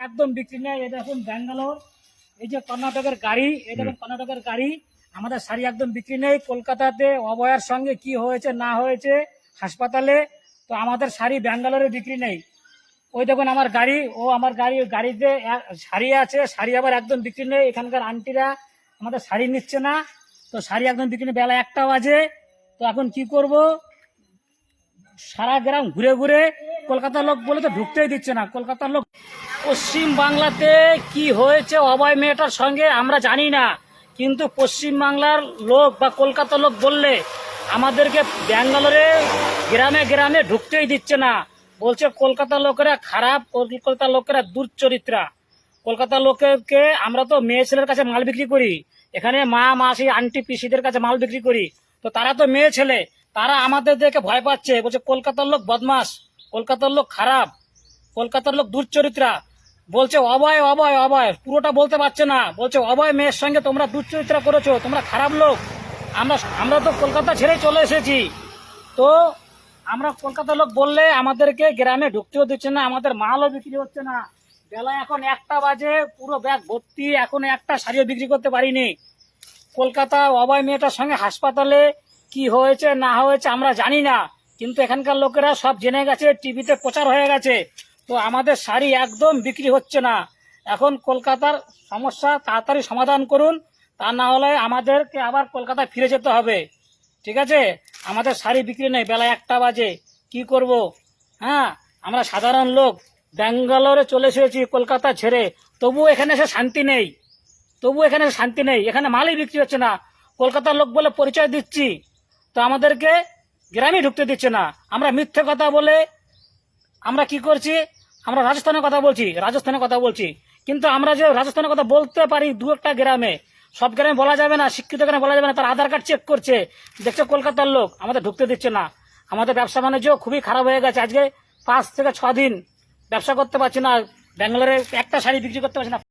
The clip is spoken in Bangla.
একদম বিক্রি নেই। এই দেখুন ব্যাঙ্গালোর, এই যে কর্ণাটকের গাড়ি, এই দেখুন কর্ণাটকের গাড়ি। আমাদের শাড়ি একদম বিক্রি নেই। কলকাতাতে অভয়ার সঙ্গে কি হয়েছে না হয়েছে হাসপাতালে, তো আমাদের শাড়ি ব্যাঙ্গালোরে বিক্রি নেই। ওই দেখুন আমার গাড়ি, ও আমার গাড়ি, গাড়িতে শাড়ি আছে, শাড়ি আবার একদম বিক্রি নেই। এখানকার আন্টিরা আমাদের শাড়ি নিচ্ছে না, তো শাড়ি একদম বিক্রি নেই। বেলা 1টা বাজে, তো এখন কি করব? সারা গ্রাম ঘুরে ঘুরে কলকাতার লোক বলে তো ঢুকতেই দিচ্ছে না কলকাতার লোক। পশ্চিম বাংলাতে কি হয়েছে অভয় মেয়েটার সঙ্গে আমরা জানি না, কিন্তু পশ্চিম বাংলার লোক বা কলকাতার লোক বললে আমাদেরকে ব্যাঙ্গালোরে গ্রামে গ্রামে ঢুকতেই দিচ্ছে না। বলছে কলকাতার লোকেরা খারাপ, কলকাতার লোকেরা দুর্চরিত্রা। কলকাতার লোকেকে আমরা তো মেয়ে ছেলের কাছে মাল বিক্রি করি, এখানে মা মাসি আন্টি পিসিদের কাছে মাল বিক্রি করি, তো তারা তো মেয়ে ছেলে, তারা আমাদের দেখে ভয় পাচ্ছে। বলছে কলকাতার লোক বদমাস, কলকাতার লোক খারাপ, কলকাতার লোক দুর্চরিত্রা। বলছে অভয় অভয় অভয়, পুরোটা বলতে পারছে না। বলছে অভয় মেয়ের সঙ্গে তোমরা দুর্চরিত্রা করেছো, তোমরা খারাপ লোক। আমরা তো কলকাতা ছেড়ে চলে এসেছি, তো আমরা কলকাতার লোক বললে আমাদেরকে গ্রামে ঢুকতেও দিচ্ছে না, আমাদের মালও বিক্রি হচ্ছে না। বেলা এখন 1টা বাজে, পুরো ব্যাগ ভর্তি, এখন একটা শাড়িও বিক্রি করতে পারিনি। কলকাতা অভয় মেয়েটার সঙ্গে হাসপাতালে কি হয়েছে না হয়েছে আমরা জানি না, কিন্তু এখানকার লোকেরা সব জেনে গেছে, টিভিতে প্রচার হয়ে গেছে। তো আমাদের শাড়ি একদম বিক্রি হচ্ছে না। এখন কলকাতার সমস্যা তাড়াতাড়ি সমাধান করুন, তা না হলে আমাদেরকে আবার কলকাতায় ফিরে যেতে হবে। ঠিক আছে, আমাদের শাড়ি বিক্রি নেই, বেলা 1টা বাজে, কি করব? হ্যাঁ, আমরা সাধারণ লোক ব্যাঙ্গালোরে চলে এসেছি কলকাতা ছেড়ে, তবু এখানে এসে শান্তি নেই, এখানে মালই বিক্রি হচ্ছে না। কলকাতার লোক বলে পরিচয় দিচ্ছি, তো আমাদেরকে গ্রামে ঢুকতে দিচ্ছে না। আমরা মিথ্যে কথা বলে আমরা কি করছি? আমরা রাজস্থানের কথা বলছি, কিন্তু আমরা যে রাজস্থানের কথা বলতে পারি দু একটা গ্রামে, সব গ্রামে বলা যাবে না, শিক্ষিত গ্রামে বলা যাবে না। তার আধার কার্ড চেক করছে, দেখছে কলকাতার লোক, আমাদের ঢুকতে দিচ্ছে না। আমাদের ব্যবসা বাণিজ্য খুবই খারাপ হয়ে গেছে। আজকে 5 থেকে 6 দিন ব্যবসা করতে পারছি না, ব্যাঙ্গালোরে একটা শাড়ি বিক্রি করতে পারছি না।